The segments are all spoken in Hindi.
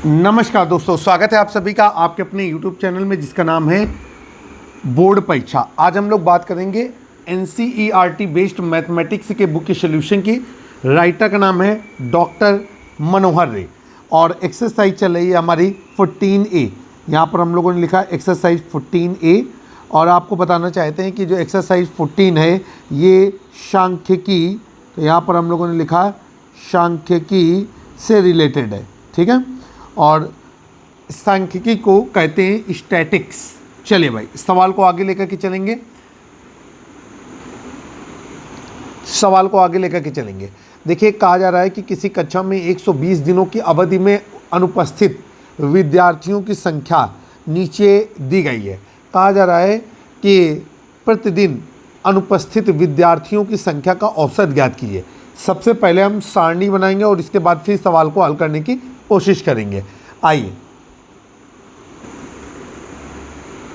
नमस्कार दोस्तों, स्वागत है आप सभी का आपके अपने YouTube चैनल में जिसका नाम है बोर्ड परीक्षा। आज हम लोग बात करेंगे NCERT बेस्ड मैथमेटिक्स के बुक के सोल्यूशन की। राइटर का नाम है डॉक्टर मनोहर रे और एक्सरसाइज चल रही है हमारी 14A। यहाँ पर हम लोगों ने लिखा एक्सरसाइज 14A और आपको बताना चाहते हैं कि जो एक्सरसाइज 14 है ये सांख्यिकी, तो यहाँ पर हम लोगों ने लिखा सांख्यिकी से रिलेटेड है, ठीक है। और सांख्यिकी को कहते हैं स्टैटिक्स। चलिए भाई सवाल को आगे लेकर के चलेंगे, देखिए कहा जा रहा है कि किसी कक्षा में 120 दिनों की अवधि में अनुपस्थित विद्यार्थियों की संख्या नीचे दी गई है। कहा जा रहा है कि प्रतिदिन अनुपस्थित विद्यार्थियों की संख्या का औसत ज्ञात कीजिए। सबसे पहले हम सारणी बनाएंगे और इसके बाद फिर सवाल को हल करने की कोशिश करेंगे। आइए,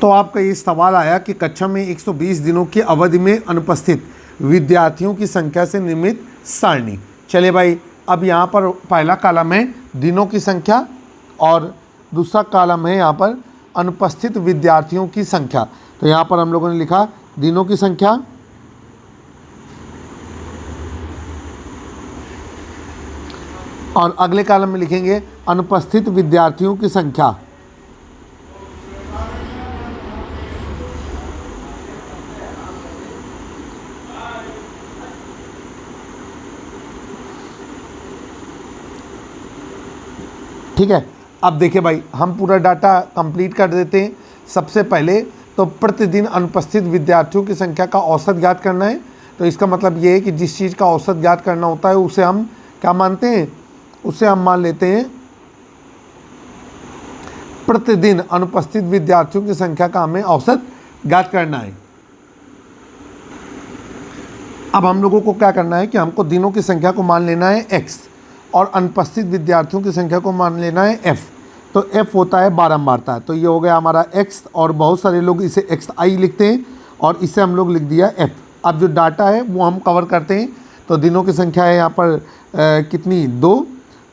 तो आपका ये सवाल आया कि कक्षा में 120 दिनों की अवधि में अनुपस्थित विद्यार्थियों की संख्या से निर्मित सारणी। चलिए भाई, अब यहाँ पर पहला कॉलम है दिनों की संख्या और दूसरा कॉलम है यहाँ पर अनुपस्थित विद्यार्थियों की संख्या। तो यहाँ पर हम लोगों ने लिखा दिनों की संख्या और अगले कॉलम में लिखेंगे अनुपस्थित विद्यार्थियों की संख्या। ठीक है, अब देखिए भाई हम पूरा डाटा कंप्लीट कर देते हैं। सबसे पहले तो प्रतिदिन अनुपस्थित विद्यार्थियों की संख्या का औसत ज्ञात करना है। तो इसका मतलब ये है कि जिस चीज़ का औसत ज्ञात करना होता है उसे हम क्या मानते हैं, उसे हम मान लेते हैं प्रतिदिन अनुपस्थित विद्यार्थियों की संख्या का हमें औसत ज्ञात करना है। अब हम लोगों को क्या करना है कि हमको दिनों की संख्या को मान लेना है x और अनुपस्थित विद्यार्थियों की संख्या को मान लेना है f। तो f होता है बारंबारता, तो ये हो गया हमारा x और बहुत सारे लोग इसे xi लिखते हैं और इसे हम लोग लिख दिया f। अब जो डाटा है वो हम कवर करते हैं। तो दिनों की संख्या है यहाँ पर कितनी 2,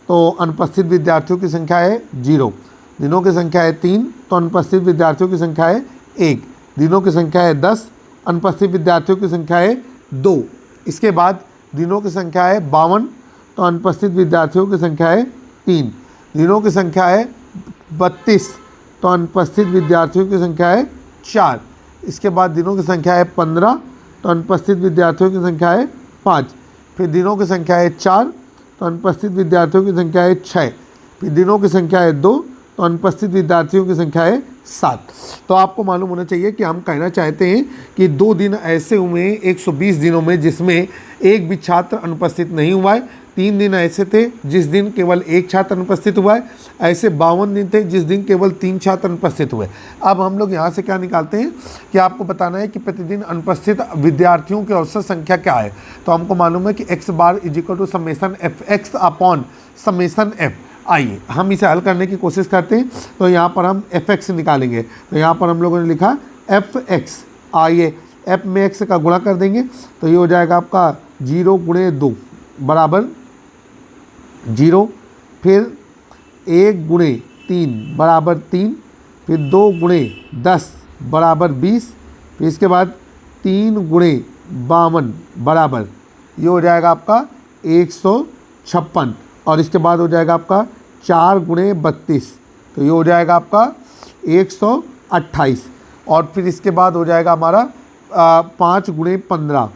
तो अनुपस्थित विद्यार्थियों की संख्या है 0। दिनों की संख्या है 3, तो अनुपस्थित विद्यार्थियों की संख्या है 1। दिनों की संख्या है 10, अनुपस्थित विद्यार्थियों की संख्या है 2। इसके बाद दिनों की संख्या है 52, तो अनुपस्थित विद्यार्थियों की संख्या है 3। दिनों की संख्या है 32, तो अनुपस्थित विद्यार्थियों की संख्या है 4। इसके बाद दिनों की संख्या है 15, तो अनुपस्थित विद्यार्थियों की संख्या है 5। फिर दिनों की संख्या है 4, तो अनुपस्थित विद्यार्थियों की संख्या है 6। फिर दिनों की संख्या है 2, तो अनुपस्थित विद्यार्थियों की संख्या है 7। तो आपको मालूम होना चाहिए कि हम कहना चाहते हैं कि 2 दिन ऐसे हुए हैं 120 दिनों में जिसमें एक भी छात्र अनुपस्थित नहीं हुआ है। 3 दिन ऐसे थे जिस दिन केवल एक छात्र अनुपस्थित हुआ है। ऐसे 52 दिन थे जिस दिन केवल 3 छात्र अनुपस्थित हुए। अब हम लोग यहाँ से क्या निकालते हैं कि आपको बताना है कि प्रतिदिन अनुपस्थित विद्यार्थियों की औसत संख्या क्या है। तो हमको मालूम है कि x bar is equal to summation fx upon summation f। आइए हम इसे हल करने की कोशिश करते हैं। तो यहाँ पर हम fx निकालेंगे। तो यहाँ पर हम लोगों ने लिखा fx। आइए f में x का गुणा कर देंगे तो ये हो जाएगा आपका 0 गुणे 2 बराबर 0। फिर 1 गुणे 3 बराबर 3। फिर 2 गुणे 10 बराबर 20। फिर इसके बाद 3 गुणे 52 बराबर ये हो जाएगा आपका 156। और इसके बाद हो जाएगा आपका 4 गुणे 32, तो ये हो जाएगा आपका 128। और फिर इसके बाद हो जाएगा हमारा 5 गुणे 15,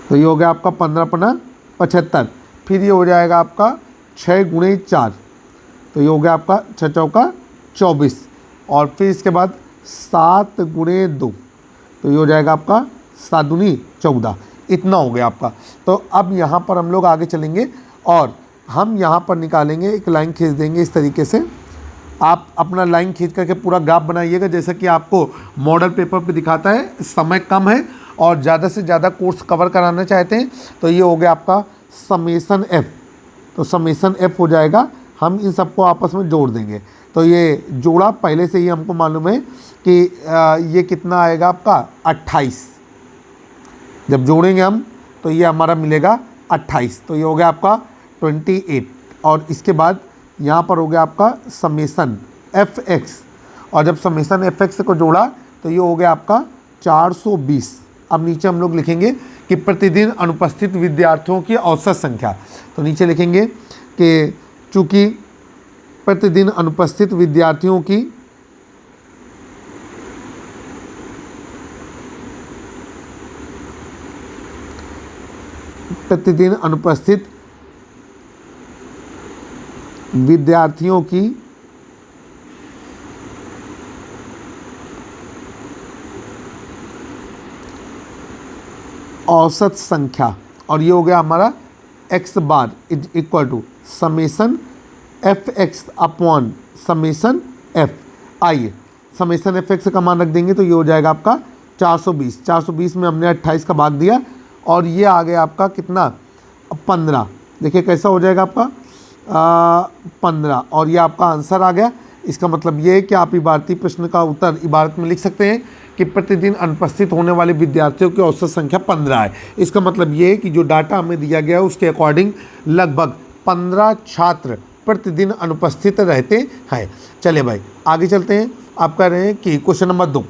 तो ये हो गया आपका 15 पना 75। फिर ये हो जाएगा आपका 6 गुणे 4, तो ये हो गया आपका 6 चौका 24। और फिर इसके बाद 7 गुणे 2, तो ये हो जाएगा आपका 7 दूनी 14। इतना हो गया आपका। तो अब यहाँ पर हम लोग आगे चलेंगे और हम यहाँ पर निकालेंगे, एक लाइन खींच देंगे इस तरीके से। आप अपना लाइन खींच करके पूरा ग्राफ बनाइएगा जैसा कि आपको मॉडल पेपर पे दिखाता है। समय कम है और ज़्यादा से ज़्यादा कोर्स कवर कराना चाहते हैं। तो ये हो गया आपका समेसन f। तो समेसन f हो जाएगा, हम इन सबको आपस में जोड़ देंगे। तो ये जोड़ा पहले से ही हमको मालूम है कि ये कितना आएगा आपका 28। जब जोड़ेंगे हम तो ये हमारा मिलेगा 28। तो ये हो गया आपका 28। और इसके बाद यहाँ पर हो गया आपका समेसन एफ एक्स, और जब समेसन एफ एक्स को जोड़ा तो ये हो गया आपका 420। अब नीचे हम लोग लिखेंगे कि प्रतिदिन अनुपस्थित विद्यार्थियों की औसत संख्या। तो नीचे लिखेंगे कि चूँकि प्रतिदिन अनुपस्थित विद्यार्थियों की औसत संख्या, और ये हो गया हमारा x bar is equal to summation f x upon summation f. आइए समेसन एफ एक्स का मान रख देंगे तो ये हो जाएगा आपका 420। 420 में हमने 28 का भाग दिया और ये आ गया आपका कितना 15। देखिए कैसा हो जाएगा आपका 15, और ये आपका आंसर आ गया। इसका मतलब ये है कि आप इबारती प्रश्न का उत्तर इबारत में लिख सकते हैं कि प्रतिदिन अनुपस्थित होने वाले विद्यार्थियों की औसत संख्या 15 है। इसका मतलब ये है कि जो डाटा हमें दिया गया है उसके अकॉर्डिंग लगभग 15 छात्र प्रतिदिन अनुपस्थित रहते हैं। चलिए भाई आगे चलते हैं। आप कह रहे हैं कि क्वेश्चन नंबर 2,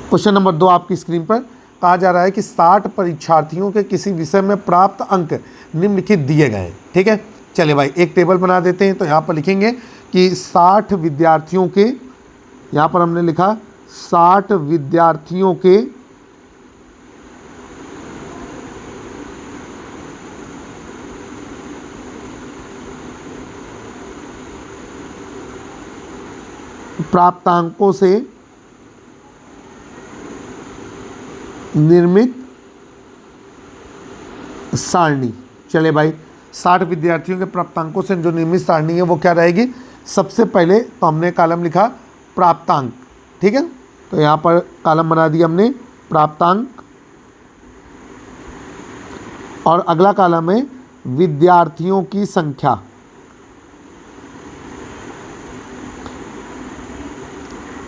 क्वेश्चन नंबर 2 आपकी स्क्रीन पर कहा जा रहा है कि 60 परीक्षार्थियों के किसी विषय में प्राप्त अंक निम्नलिखित दिए गए हैं। ठीक है, चलिए भाई एक टेबल बना देते हैं। तो यहाँ पर लिखेंगे कि 60 विद्यार्थियों के, यहाँ पर हमने लिखा 60 विद्यार्थियों के प्राप्तांकों से निर्मित सारणी। चले भाई 60 विद्यार्थियों के प्राप्तांकों से जो निर्मित सारणी है वो क्या रहेगी। सबसे पहले तो हमने कॉलम लिखा प्राप्तांक, ठीक है, तो यहाँ पर कॉलम बना दिया हमने प्राप्तांक, और अगला कॉलम है विद्यार्थियों की संख्या।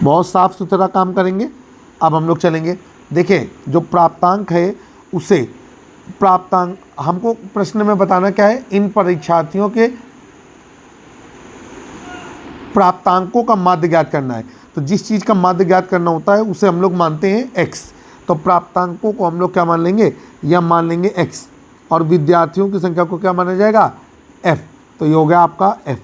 बहुत साफ सुथरा काम करेंगे। अब हम लोग चलेंगे, देखें जो प्राप्तांक है उसे प्राप्तांक हमको प्रश्न में बताना क्या है, इन परीक्षार्थियों के प्राप्तांकों का माध्य ज्ञात करना है। तो जिस चीज़ का माध्य ज्ञात करना होता है उसे हम लोग मानते हैं x। तो प्राप्तांकों को हम लोग क्या मान लेंगे, या मान लेंगे x, और विद्यार्थियों की संख्या को क्या माना जाएगा f। तो ये हो गया आपका f।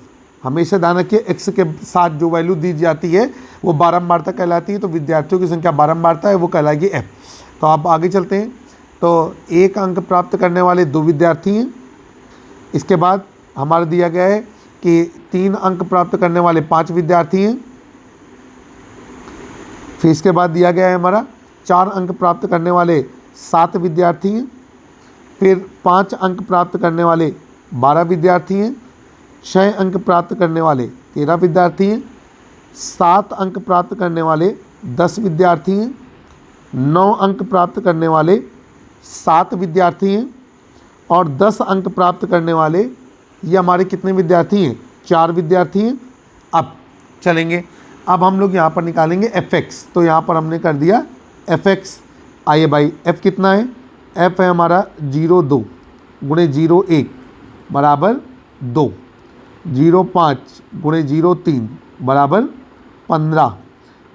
हमेशा ध्यान रखिए x के साथ जो वैल्यू दी जाती है वो बारंबारता कहलाती है, तो विद्यार्थियों की संख्या बारंबारता है वो कहलाएगी f। तो आप आगे चलते हैं। तो 1 अंक प्राप्त करने वाले 2 विद्यार्थी हैं। इसके बाद हमारा दिया गया है कि 3 अंक प्राप्त करने वाले 5 विद्यार्थी हैं। फिर इसके बाद दिया गया है हमारा 4 अंक प्राप्त करने वाले 7 विद्यार्थी हैं। फिर 5 अंक प्राप्त करने वाले 12 विद्यार्थी हैं। 6 अंक प्राप्त करने वाले 13 विद्यार्थी हैं। 7 अंक प्राप्त करने वाले 10 विद्यार्थी हैं। 9 अंक प्राप्त करने वाले 7 विद्यार्थी हैं, और 10 अंक प्राप्त करने वाले ये हमारे कितने विद्यार्थी हैं, 4 विद्यार्थी हैं। अब चलेंगे, अब हम लोग यहाँ पर निकालेंगे fx। तो यहाँ पर हमने कर दिया fx। आइए भाई f कितना है, f है हमारा 0.2 गुणे 0.1 बराबर 2, 0.5 गुणे 0.3 बराबर 15,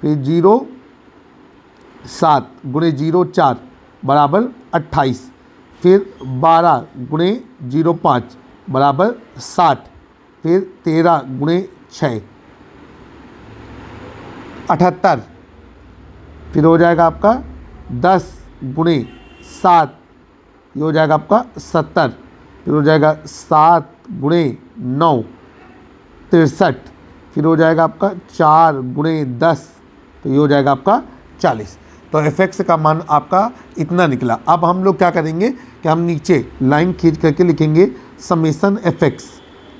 फिर 0.7 गुणे 0.4 बराबर 28, फिर 12 गुणे 0.5 बराबर 60, फिर 13 गुणे 6 78, फिर हो जाएगा आपका 10 गुणे 7, ये हो जाएगा आपका 70, फिर हो जाएगा 7 गुणे 9 63, फिर हो जाएगा आपका 4 गुणे 10, तो ये हो जाएगा आपका 40। तो fx का मान आपका इतना निकला। अब हम लोग क्या करेंगे कि हम नीचे लाइन खींच करके लिखेंगे समेसन fx।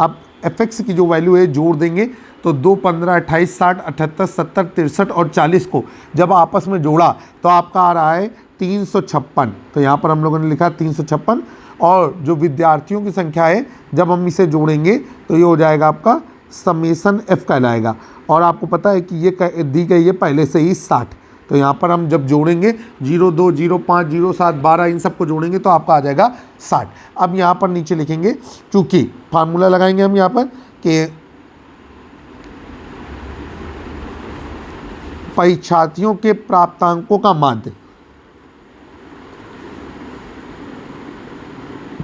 अब fx की जो वैल्यू है जोड़ देंगे तो 2, 15, 28, 60, 78, 70, 63 और 40 को जब आपस में जोड़ा तो आपका आ रहा है 356। तो यहाँ पर हम लोगों ने लिखा 356, और जो विद्यार्थियों की संख्या है जब हम इसे जोड़ेंगे तो ये हो जाएगा आपका समेसन f कहलाएगा। और आपको पता है कि ये दी गई है पहले से ही 60। तो यहाँ पर हम जब जोड़ेंगे 0, 2, 0, 5, 0, 7, 12 इन सबको जोड़ेंगे तो आपका आ जाएगा 60। अब यहाँ पर नीचे लिखेंगे, चूँकि फार्मूला लगाएंगे हम यहाँ पर कि परीक्षार्थियों के प्राप्तांकों का माध्य,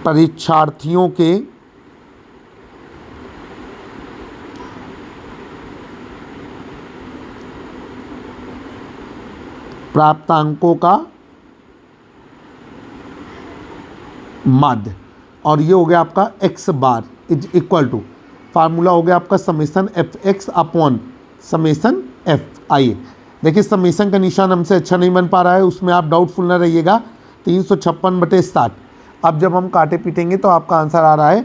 परीक्षार्थियों के प्राप्तांकों का माध्य, और ये हो गया आपका x bar is equal to, formula हो गया आपका summation f x upon summation f. आइए देखिए, समेसन का निशान हमसे अच्छा नहीं बन पा रहा है, उसमें आप डाउटफुल ना रहिएगा। 356/60। अब जब हम काटे पीटेंगे तो आपका आंसर आ रहा है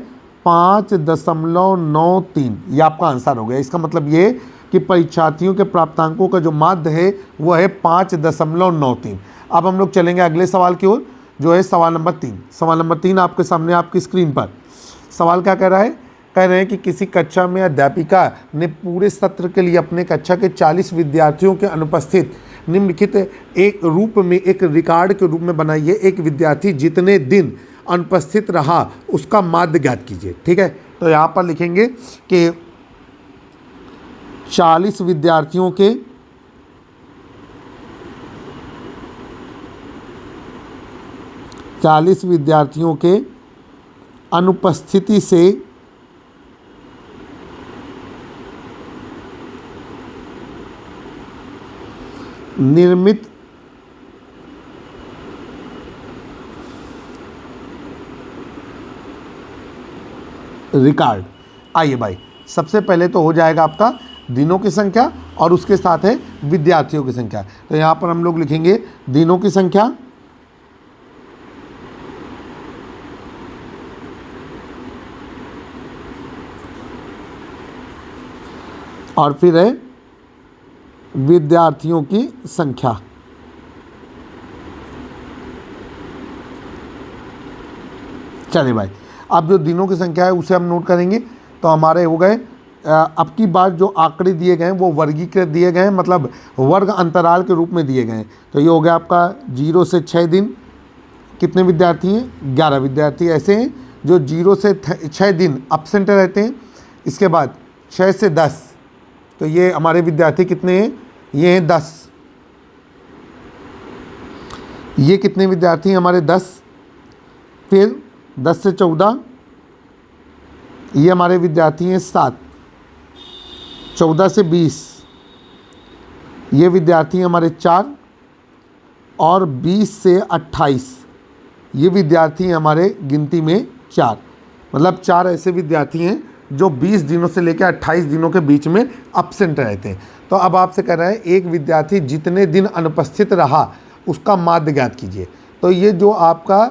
5.93। ये आपका आंसर हो गया। इसका मतलब ये कि परीक्षार्थियों के प्राप्तांकों का जो माध्य है वो है 5.93। अब हम लोग चलेंगे अगले सवाल की ओर, जो है सवाल नंबर 3। सवाल नंबर 3 आपके सामने आपकी स्क्रीन पर। सवाल क्या कह रहा है? कह रहे हैं कि किसी कक्षा में अध्यापिका ने पूरे सत्र के लिए अपने कक्षा के 40 विद्यार्थियों के अनुपस्थित निम्नलिखित एक रूप में एक रिकॉर्ड के रूप में बनाई है। एक विद्यार्थी जितने दिन अनुपस्थित रहा उसका माध्य ज्ञात कीजिए। ठीक है, तो यहाँ पर लिखेंगे कि 40 विद्यार्थियों के अनुपस्थिति से निर्मित रिकॉर्ड। आइए भाई, सबसे पहले तो हो जाएगा आपका दिनों की संख्या और उसके साथ है विद्यार्थियों की संख्या। तो यहाँ पर हम लोग लिखेंगे दिनों की संख्या और फिर है विद्यार्थियों की संख्या। चलिए भाई, अब जो दिनों की संख्या है उसे हम नोट करेंगे। तो हमारे हो गए, अब की बार जो आंकड़े दिए गए हैं वो वर्गीकृत दिए गए हैं, मतलब वर्ग अंतराल के रूप में दिए गए हैं। तो ये हो गया आपका 0 से 6 दिन। कितने विद्यार्थी हैं? 11 विद्यार्थी ऐसे हैं जो 0 से 6 दिन एब्सेंट रहते हैं। इसके बाद 6 से 10, तो ये हमारे विद्यार्थी कितने हैं? ये हैं 10। ये कितने विद्यार्थी हैं? हमारे 10। फिर 10 से 14, ये हमारे विद्यार्थी हैं 7। 14 से 20, ये विद्यार्थी हैं हमारे 4। और 20 से 28, ये विद्यार्थी हैं हमारे गिनती में 4। मतलब 4 ऐसे विद्यार्थी हैं जो 20 दिनों से लेकर 28 दिनों के बीच में एब्सेंट रहते हैं। तो अब आपसे कह रहा है एक विद्यार्थी जितने दिन अनुपस्थित रहा उसका माध्य ज्ञात कीजिए। तो ये जो आपका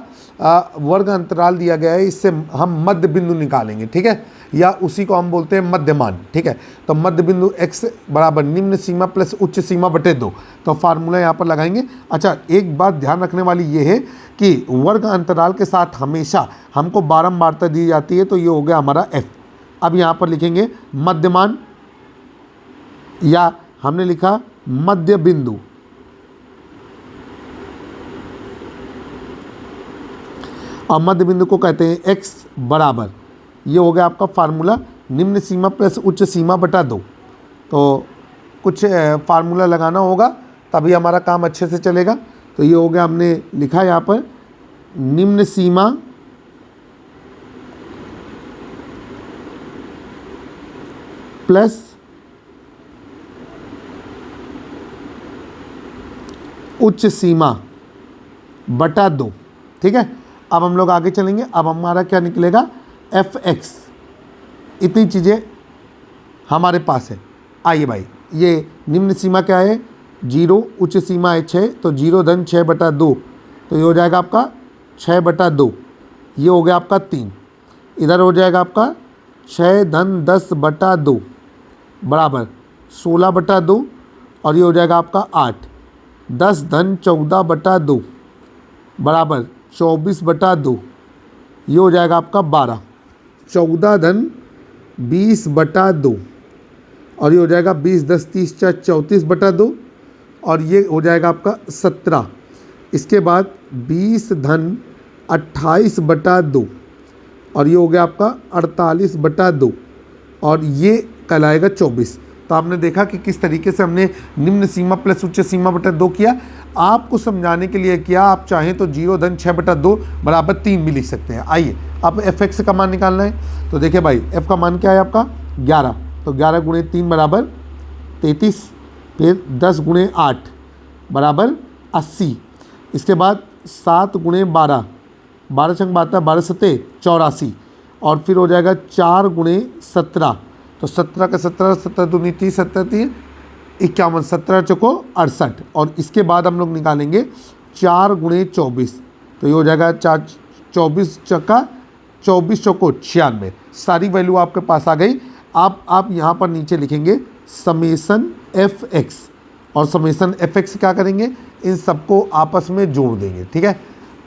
वर्ग अंतराल दिया गया है, इससे हम मध्य बिंदु निकालेंगे। ठीक है, या उसी को हम बोलते हैं मध्यमान। ठीक है, तो मध्य बिंदु x बराबर निम्न सीमा प्लस उच्च सीमा बटे 2। तो फार्मूला यहाँ पर लगाएंगे। अच्छा, एक बात ध्यान रखने वाली ये है कि वर्ग अंतराल के साथ हमेशा हमको बारंबारता दी जाती है। तो ये हो गया हमारा f। अब यहाँ पर लिखेंगे मध्यमान, या हमने लिखा मध्य बिंदु। और मध्य बिंदु को कहते हैं x बराबर, ये हो गया आपका फार्मूला निम्न सीमा प्लस उच्च सीमा बटा 2। तो कुछ फार्मूला लगाना होगा तभी हमारा काम अच्छे से चलेगा। तो ये हो गया, हमने लिखा यहाँ पर निम्न सीमा प्लस उच्च सीमा बटा 2। ठीक है, अब हम लोग आगे चलेंगे। अब हमारा क्या निकलेगा? fx। इतनी चीज़ें हमारे पास है। आइए भाई, ये निम्न सीमा क्या है? 0, उच्च सीमा है 6, तो 0 धन 6 बटा 2, तो ये हो जाएगा आपका 6 बटा 2। ये हो गया आपका 3। इधर हो जाएगा आपका 6 धन 10 बटा 2 बराबर 16 बटा 2, और ये हो जाएगा आपका 8। 10 धन 14 बटा 2 बराबर 24 बटा 2, ये हो जाएगा आपका 12। 14 धन 20 बटा 2, और ये हो जाएगा 20 10 30 34 बटा 2, और ये हो जाएगा आपका 17। इसके बाद 20 धन 28/2 और ये हो गया आपका 48/2 और ये कहलाएगा 24। तो आपने देखा कि किस तरीके से हमने निम्न सीमा प्लस उच्च सीमा बटा 2 किया। आपको समझाने के लिए किया, आप चाहें तो 0 धन 6/2 बराबर 3 भी लिख सकते हैं। आइए अब f(x) का मान निकालना है। तो देखिए भाई f का मान क्या है आपका 11, तो 11 गुणे 3 बराबर 33, फिर 10 गुणे 8 बराबर 80। इसके बाद 7 गुणे 12, 12 छंग 12, 12 सत्ते 84 और फिर हो जाएगा 4 गुणे 17, तो 17 का 17, 17 दूनी 30, 17 3 51, 17 चौको 68 और इसके बाद हम लोग निकालेंगे 4 गुणे 24, तो ये हो जाएगा 24 चक्का 24 चौको 96। सारी वैल्यू आपके पास आ गई। आप यहाँ पर नीचे लिखेंगे समेसन f(x) और समेसन f(x) क्या करेंगे, इन सबको आपस में जोड़ देंगे। ठीक है।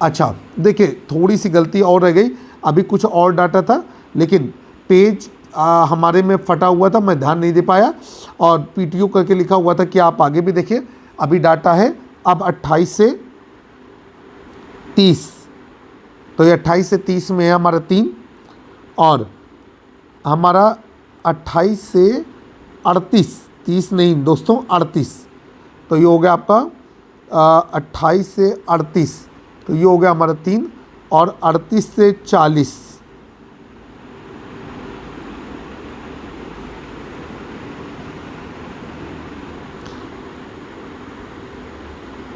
अच्छा देखिए थोड़ी सी गलती और रह गई, अभी कुछ और डाटा था लेकिन पेज हमारे में फटा हुआ था, मैं ध्यान नहीं दे पाया और PTO करके लिखा हुआ था कि आप आगे भी देखिए। अभी डाटा है अब 28 से 30, तो ये 28 से 30 में है हमारा 3 और हमारा 28 से 38, 30 नहीं दोस्तों 38, तो ये हो गया आपका 28 से 38, तो ये हो गया हमारा 3 और 38 से 40,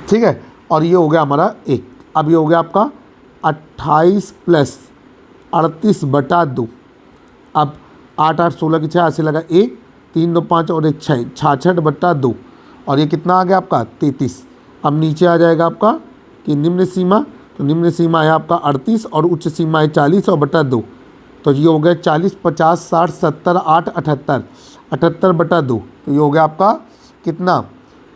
ठीक है, और ये हो गया हमारा 1। अब ये हो गया आपका 28 प्लस 38/2। अब 8 8 16 की 6 ऐसे लगा 1 3 2 5 और 1 6, 66/2 और ये कितना आ गया आपका 33। अब नीचे आ जाएगा आपका कि निम्न सीमा, तो निम्न सीमा है आपका 38 और उच्च सीमा है 40 और बटा 2, तो ये हो गया 40 50 60 70 8 78, 78/2, तो ये हो गया आपका कितना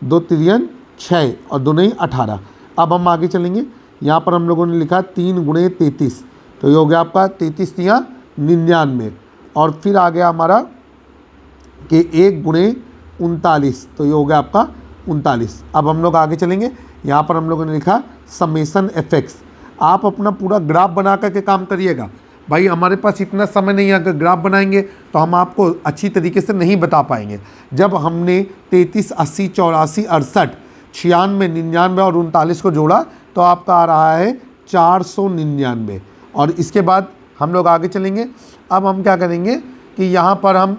2 तिरियन 6 और 2 नहीं 18। अब हम आगे चलेंगे, यहाँ पर हम लोगों ने लिखा 3 गुणे 33, तो ये हो गया आपका 33 तियाँ 99 और फिर आ गया हमारा कि 1 गुणे 39, तो ये हो गया आपका 39। अब हम लोग आगे चलेंगे, यहाँ पर हम लोगों ने लिखा समेसन f(x). आप अपना पूरा ग्राफ बना करके काम करिएगा भाई, हमारे पास इतना समय नहीं है, अगर ग्राफ बनाएंगे तो हम आपको अच्छी तरीके से नहीं बता पाएंगे। जब हमने 33 80 84 68 96 99 और 39 को जोड़ा तो आपका आ रहा है 499 और इसके बाद हम लोग आगे चलेंगे। अब हम क्या करेंगे कि यहाँ पर हम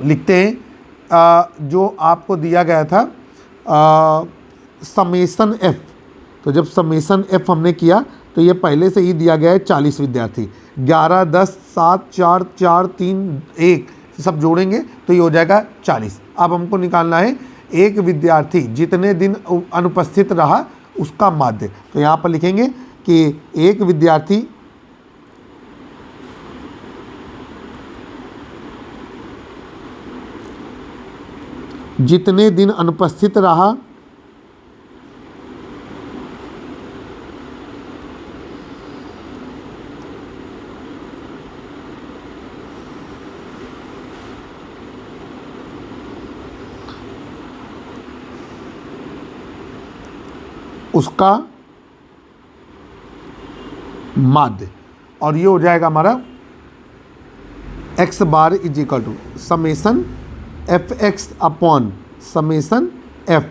लिखते हैं जो आपको दिया गया था समेसन f। तो जब समेसन f हमने किया तो ये पहले से ही दिया गया है 40 विद्यार्थी, 11 10 7 4 4 3 1 सब जोड़ेंगे तो ये हो जाएगा 40। अब हमको निकालना है एक विद्यार्थी जितने दिन अनुपस्थित रहा उसका माध्य। तो यहाँ पर लिखेंगे कि एक विद्यार्थी जितने दिन अनुपस्थित रहा उसका माध्य, और ये हो जाएगा हमारा x bar is equal to summation f(x) upon summation f।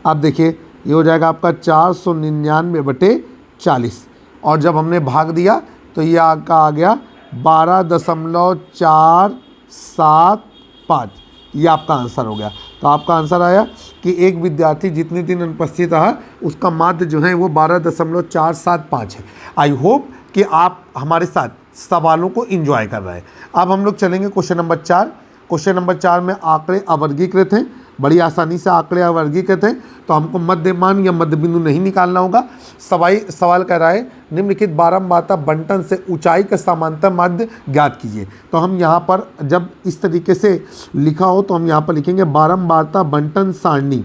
अब देखिए ये हो जाएगा आपका 499/40 और जब हमने भाग दिया तो ये आपका आ गया 12.475, ये आपका आंसर हो गया। तो आपका आंसर आया कि एक विद्यार्थी जितने दिन अनुपस्थित रहा उसका माध्य जो है वो 12.475 है। आई होप कि आप हमारे साथ सवालों को एंजॉय कर रहे हैं। अब हम लोग चलेंगे क्वेश्चन नंबर 4। क्वेश्चन नंबर 4 में आंकड़े अवर्गीकृत हैं, बड़ी आसानी से आंकड़े अवर्गीकृत हैं, तो हमको मध्यमान या मध्य बिंदु नहीं निकालना होगा। सवाल कह रहा है निम्नलिखित बारंबारता बंटन से ऊंचाई का समांतर माध्य ज्ञात कीजिए। तो हम यहाँ पर जब इस तरीके से लिखा हो तो हम यहाँ पर लिखेंगे बारंबारता बंटन सारणी।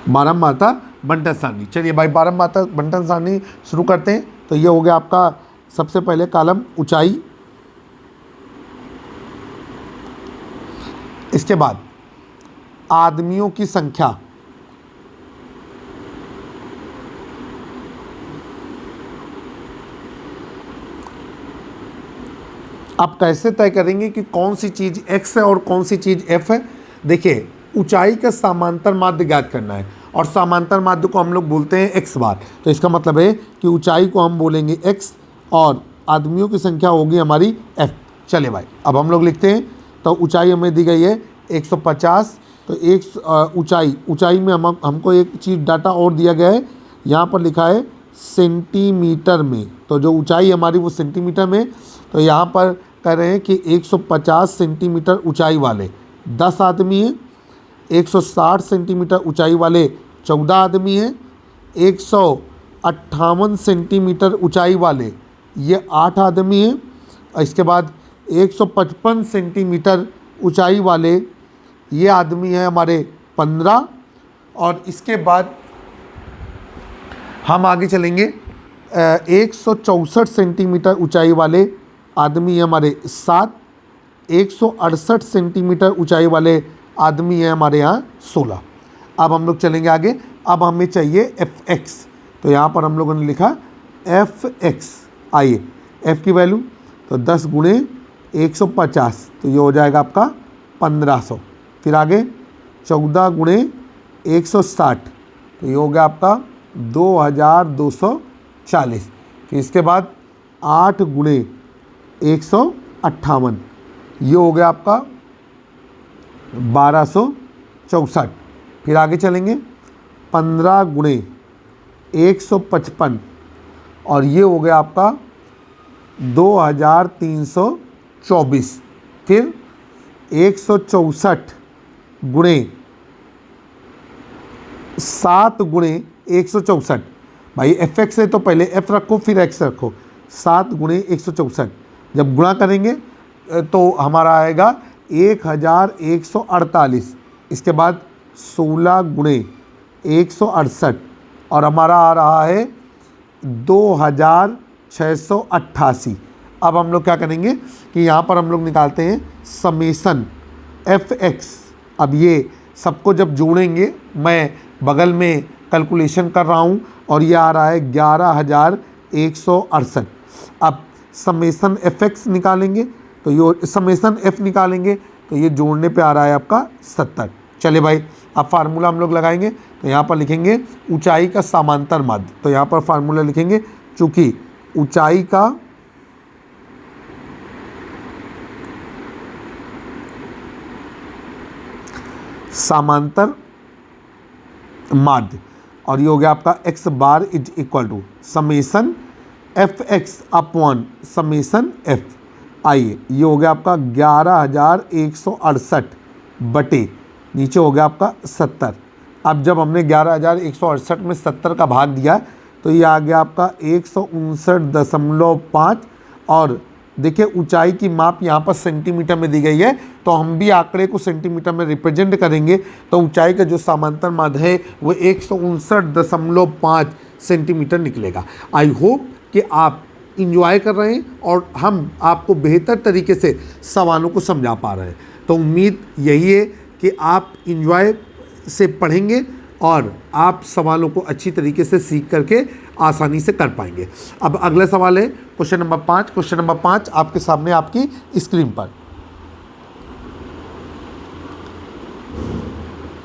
बारंबारता बंटन सारणी। चलिए भाई बारंबारता बंटन सारणी शुरू करते हैं। तो ये हो गया आपका सबसे पहले कॉलम ऊंचाई, इसके बाद आदमियों की संख्या, आप कैसे तय करेंगे कि कौन सी चीज़ x है और कौन सी चीज़ f है। देखिए ऊंचाई का समांतर माध्य ज्ञात करना है और समांतर माध्य को हम लोग बोलते हैं x बार। तो इसका मतलब है कि ऊंचाई को हम बोलेंगे x और आदमियों की संख्या होगी हमारी f। चले भाई अब हम लोग लिखते हैं। तो ऊंचाई हमें दी गई है 150। तो एक ऊंचाई में हमको एक चीज़ डाटा और दिया गया है, यहाँ पर लिखा है सेंटीमीटर में। तो जो ऊंचाई हमारी वो सेंटीमीटर में, तो यहाँ पर कह रहे हैं कि 150 सेंटीमीटर ऊंचाई वाले 10 आदमी हैं, 160 सेंटीमीटर ऊंचाई वाले 14 आदमी हैं, 158 सेंटीमीटर ऊंचाई वाले ये 8 आदमी हैं, और इसके बाद 155 सेंटीमीटर ऊंचाई वाले ये आदमी हैं हमारे 15। और इसके बाद हम आगे चलेंगे 164 सेंटीमीटर ऊंचाई वाले आदमी हैं हमारे 7, 168 सेंटीमीटर ऊंचाई वाले आदमी हैं हमारे यहाँ 16। अब हम लोग चलेंगे आगे। अब हमें चाहिए fx। तो यहाँ पर हम लोगों ने लिखा fx। आइए f की वैल्यू तो 10 गुणे 150, तो ये हो जाएगा आपका 1500। फिर आगे 14 गुणे 160, तो ये हो गया आपका 2240। फिर इसके बाद 8 गुणे 158, ये हो गया आपका 1264। फिर आगे चलेंगे 15 गुणे 155 और ये हो गया आपका 2324। फिर 164 गुणे 7 गुणे 164, भाई एफ एक्स है तो पहले एफ रखो फिर एक्स रखो। 7 गुणे 164 जब गुणा करेंगे तो हमारा आएगा 1148। इसके बाद 16 गुणे 168 और हमारा आ रहा है 2688। अब हम लोग क्या करेंगे कि यहाँ पर हम लोग निकालते हैं समेसन एफ एक्स। अब ये सबको जब जोड़ेंगे, मैं बगल में कैलकुलेशन कर रहा हूँ और ये आ रहा है 11168। अब समेसन एफ एक्स निकालेंगे तो ये समेसन एफ निकालेंगे तो ये जोड़ने पे आ रहा है आपका 70। चले भाई अब फार्मूला हम लोग लगाएंगे। तो यहाँ पर लिखेंगे ऊंचाई का समांतर माध्य। तो यहाँ पर फार्मूला लिखेंगे, चूँकि ऊंचाई का समांतर माध्य और ये हो गया आपका x bar is equal to summation f x upon summation f. आइए ये हो गया आपका 11168 बटे नीचे हो गया आपका 70। अब जब हमने 11168 में 70 का भाग दिया तो ये आ गया आपका 159.5। और देखिए ऊंचाई की माप यहाँ पर सेंटीमीटर में दी गई है, तो हम भी आंकड़े को सेंटीमीटर में रिप्रेजेंट करेंगे। तो ऊंचाई का जो समांतर माध्य है वो 159.5 सेंटीमीटर निकलेगा। आई होप कि आप इंजॉय कर रहे हैं और हम आपको बेहतर तरीके से सवालों को समझा पा रहे हैं। तो उम्मीद यही है कि आप इंजॉय से पढ़ेंगे और आप सवालों को अच्छी तरीके से सीख करके आसानी से कर पाएंगे। अब अगला सवाल है क्वेश्चन नंबर 5। क्वेश्चन नंबर 5 आपके सामने आपकी स्क्रीन पर।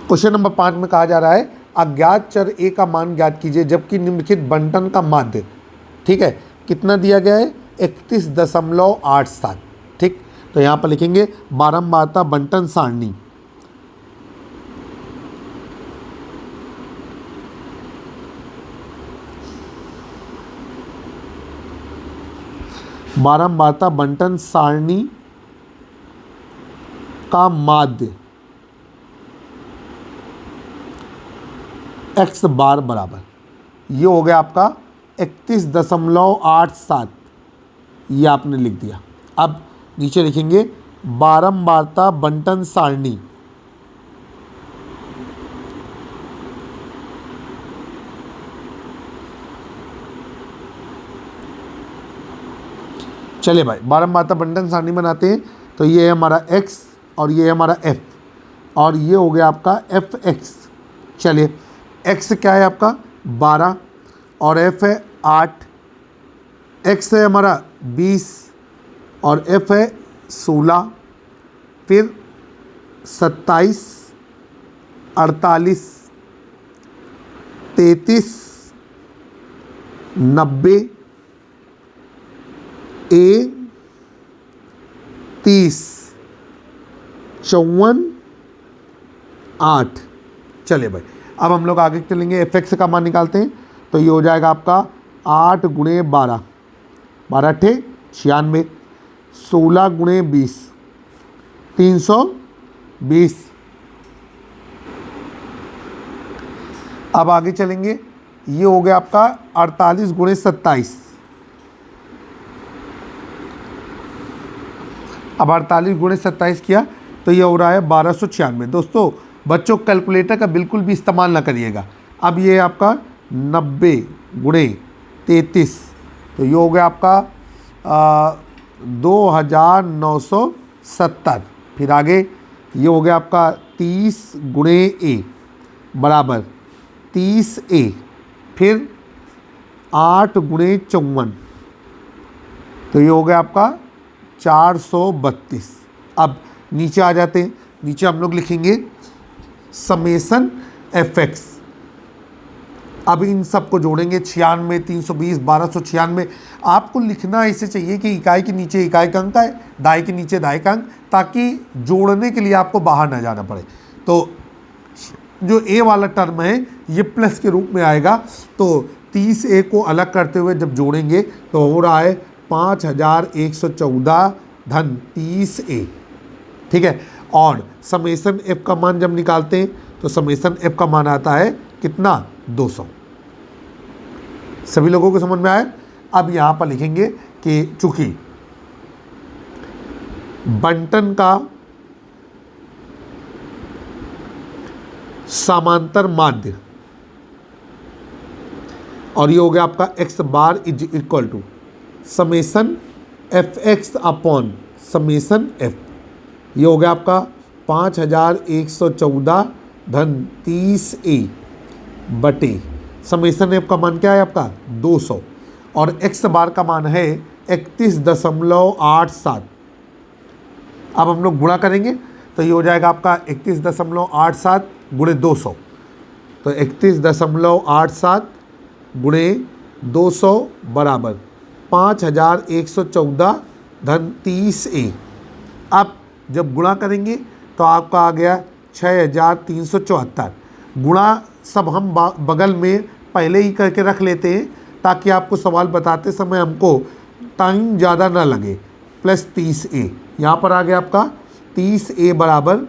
क्वेश्चन नंबर 5 में कहा जा रहा है अज्ञात चर ए का मान ज्ञात कीजिए जबकि निम्नलिखित बंटन का माध्य, ठीक है, कितना दिया गया है 31.87। ठीक, तो यहाँ पर लिखेंगे बारंबारता बंटन सारणी। बारंबारता बंटन सारणी का माध्य x बार बराबर, ये हो गया आपका 31.87। ये आपने लिख दिया। अब नीचे लिखेंगे बारंबारता बंटन सारणी चलिए भाई, बारंबारता बंटन सारणी बनाते हैं। तो ये है हमारा x और ये है हमारा f और ये हो गया आपका fx। चलिए, x क्या है आपका 12 और f है 8, x है हमारा 20 और f है 16, फिर 27, 48, 33, 90, A 30, 54, 8। चलिए भाई, अब हम लोग आगे चलेंगे, एफ एक्स का मान निकालते हैं। तो ये हो जाएगा आपका 8 गुणे 12, 12 अट्ठे 96, 16 गुणे 20, 320। अब आगे चलेंगे, ये हो गया आपका 48 गुणे 27। अब 48 गुणे 27 किया तो ये हो रहा है 1296। दोस्तों बच्चों, कैलकुलेटर का बिल्कुल भी इस्तेमाल ना करिएगा। अब ये आपका 90 गुणे 33, तो ये हो गया आपका 2970। फिर आगे ये हो गया आपका 30 गुणे ए बराबर 30A, फिर 8 गुणे 54, तो ये हो गया आपका 432। अब नीचे आ जाते हैं, नीचे हम लोग लिखेंगे समेसन एफ एक्स। अब इन सब को जोड़ेंगे, 96, 320, 1296। आपको लिखना ऐसे चाहिए कि इकाई के नीचे इकाई का अंक है, दाई के नीचे दाई का अंक, ताकि जोड़ने के लिए आपको बाहर ना जाना पड़े। तो जो ए वाला टर्म है ये प्लस के रूप में आएगा। तो 30A को अलग करते हुए जब जोड़ेंगे तो हो रहा है 5114 धन 30A। ठीक है, और समेसन एफ का मान जब निकालते हैं तो समेसन एफ का मान आता है कितना, 200। सभी लोगों को समझ में आया। अब यहाँ पर लिखेंगे कि चूंकि बंटन का समांतर माध्य, और ये हो गया आपका x bar is equal to summation f x upon summation f. ये हो गया आपका 5114 धन 30A बटे समेसन एफ का मान क्या है आपका 200 और x बार का मान है 31.87। अब हम लोग गुणा करेंगे तो ये हो जाएगा आपका 31.87 गुणे 200। तो 31.87 गुणे 200 बराबर 5114 धन 30A। अब जब गुणा करेंगे तो आपका आ गया 6374। गुणा सब हम बगल में पहले ही करके रख लेते हैं ताकि आपको सवाल बताते समय हमको टाइम ज़्यादा ना लगे। प्लस 30A, यहाँ पर आ गया आपका 30A बराबर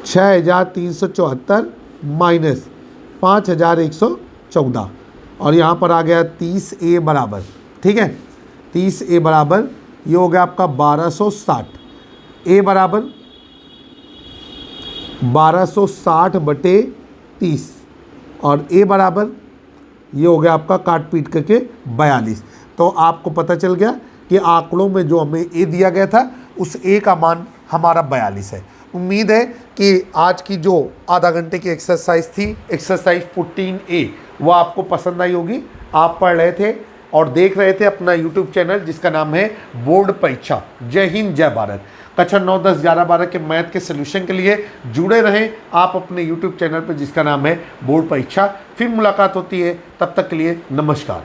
6374 माइनस 5114 और यहाँ पर आ गया 30A बराबर, ठीक है, 30A बराबर ये हो गया आपका 1260। A बराबर 1260 बटे 30 और A बराबर ये हो गया आपका काट पीट करके 42। तो आपको पता चल गया कि आंकड़ों में जो हमें A दिया गया था उस A का मान हमारा 42 है। उम्मीद है कि आज की जो आधा घंटे की एक्सरसाइज थी, एक्सरसाइज 14A, वो आपको पसंद आई होगी। आप पढ़ रहे थे और देख रहे थे अपना YouTube चैनल जिसका नाम है बोर्ड परीक्षा। जय हिंद, जय भारत। कक्षा 9, 10, 11, 12 के मैथ के सोल्यूशन के लिए जुड़े रहें आप अपने YouTube चैनल पर जिसका नाम है बोर्ड परीक्षा। फिर मुलाकात होती है, तब तक के लिए नमस्कार।